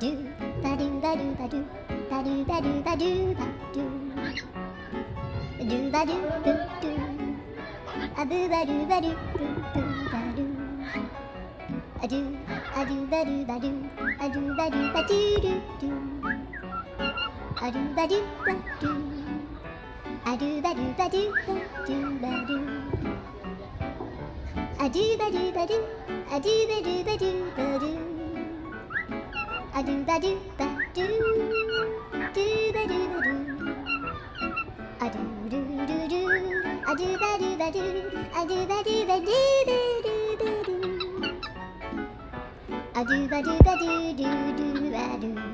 do ba do ba do ba do ba do ba do ba do ba do do ba do do do a boo ba do ba do boo boo ba do a do ba do ba do a do ba do ba do do do a do ba do ba do a do ba do ba do ba do ba do a do ba do ba do a do ba do ba do ba do a do ba do ba do do ba do ba do a do do do do a do ba do ba do a do ba do ba do ba do ba do a do ba do ba do do do ba do